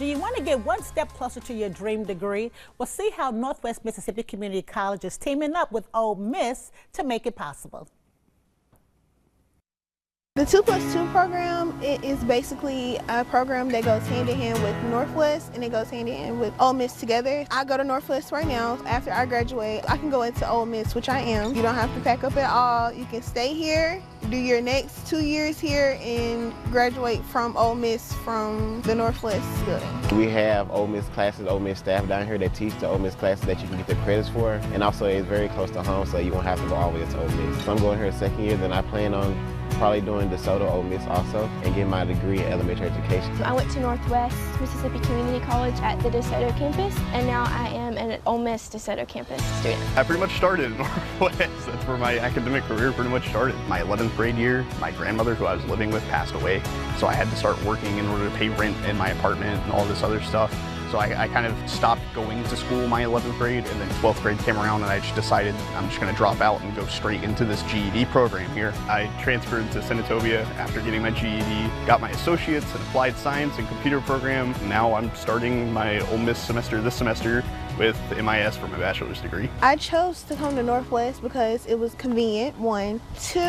you want to get one step closer to your dream degree, well, see how Northwest Mississippi Community College is teaming up with Ole Miss to make it possible. The 2+2 program, it is basically a program that goes hand in hand with Northwest, and it goes hand in hand with Ole Miss together. I go to Northwest right now. After I graduate, I can go into Ole Miss, which I am. You don't have to pack up at all. You can stay here, do your next 2 years here, and graduate from Ole Miss from the Northwest building. We have Ole Miss classes, Ole Miss staff down here that teach the Ole Miss classes that you can get the credits for, and also it's very close to home, so you won't have to go all the way to Ole Miss. So I'm going here second year, then I plan on probably doing DeSoto Ole Miss also and getting my degree in elementary education. I went to Northwest Mississippi Community College at the DeSoto Campus, and now I am an Ole Miss DeSoto Campus student. I pretty much started in Northwest. That's where my academic career pretty much started. My 11th grade year, my grandmother, who I was living with, passed away, so I had to start working in order to pay rent in my apartment and all this other stuff. So I kind of stopped going to school my 11th grade, and then 12th grade came around and I just decided I'm just going to drop out and go straight into this GED program here. I transferred to Senatobia after getting my GED, got my associates in applied science and computer program. Now I'm starting my Ole Miss semester this semester with MIS for my bachelor's degree. I chose to come to Northwest because it was convenient, 1. 2,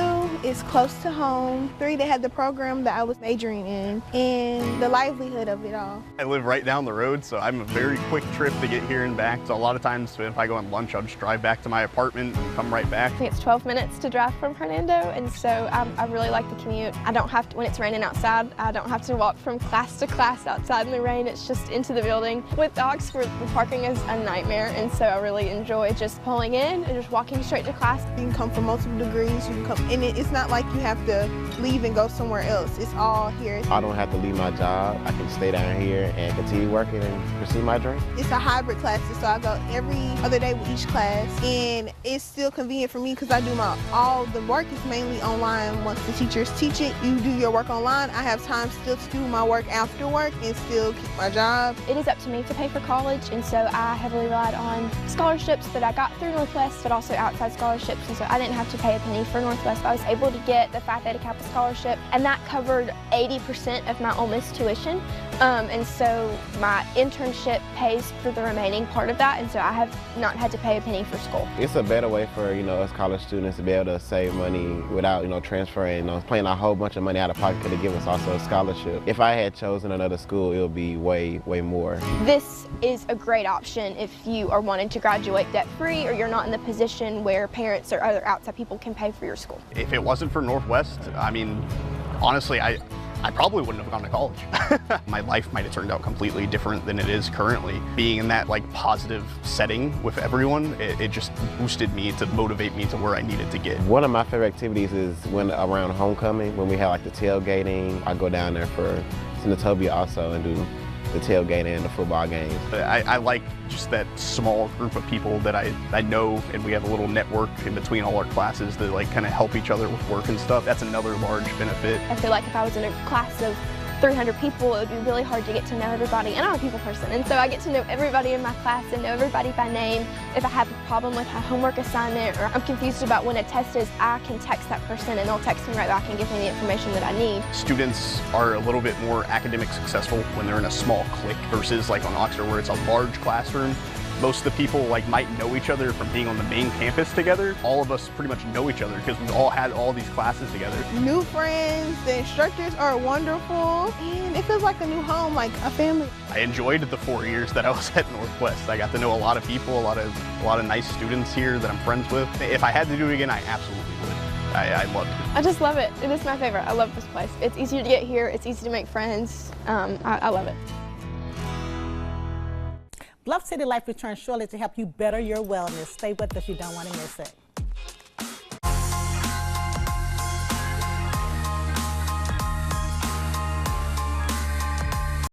it's close to home. 3, they had the program that I was majoring in, and the livelihood of it all. I live right down the road, so I'm a very quick trip to get here and back. So a lot of times if I go on lunch, I'll just drive back to my apartment and come right back. I think it's 12 minutes to drive from Hernando, and so I really like the commute. I don't have to, when it's raining outside, I don't have to walk from class to class outside in the rain. It's just into the building. With Oxford, the parking is a nightmare, and so I really enjoy just pulling in and just walking straight to class. You can come from multiple degrees, you can come, and it's not like you have to leave and go somewhere else. It's all here. I don't have to leave my job. I can stay down here and continue working and pursue my dream. It's a hybrid classes, so I go every other day with each class, and it's still convenient for me because I do all the work is mainly online. Once the teachers teach it, you do your work online. I have time still to do my work after work and still keep my job. It is up to me to pay for college, and so I heavily relied on scholarships that I got through Northwest, but also outside scholarships, and so I didn't have to pay a penny for Northwest. I was able to get the Phi Theta Kappa scholarship, and that covered 80% of my Ole Miss tuition, and so my internship pays for the remaining part of that, and so I have not had to pay a penny for school. It's a better way for, us college students to be able to save money without, transferring, paying a whole bunch of money out of pocket to give us also a scholarship. If I had chosen another school, it would be way, way more. This is a great option if you are wanting to graduate debt-free, or you're not in the position where parents or other outside people can pay for your school. If it wasn't for Northwest, I mean, honestly, I probably wouldn't have gone to college. My life might have turned out completely different than it is currently. Being in that positive setting with everyone, it just boosted me to motivate me to where I needed to get. One of my favorite activities is when around homecoming, when we have the tailgating. I go down there for Senatobia also and do the tailgating and the football games. I like just that small group of people that I know, and we have a little network in between all our classes that kind of help each other with work and stuff. That's another large benefit. I feel like if I was in a class of 300 people, it would be really hard to get to know everybody, and I'm a people person, and so I get to know everybody in my class and know everybody by name. If I have a problem with a homework assignment or I'm confused about when a test is, I can text that person and they'll text me right back and give me the information that I need. Students are a little bit more academic successful when they're in a small clique versus on Oxford where it's a large classroom. Most of the people might know each other from being on the main campus together. All of us pretty much know each other because we've all had all these classes together. New friends, the instructors are wonderful, and it feels like a new home, like a family. I enjoyed the 4 years that I was at Northwest. I got to know a lot of people, a lot of nice students here that I'm friends with. If I had to do it again, I absolutely would. I loved it. I just love it. It is my favorite. I love this place. It's easy to get here. It's easy to make friends. I love it. Bluff City Life returns shortly to help you better your wellness. Stay with us, you don't want to miss it.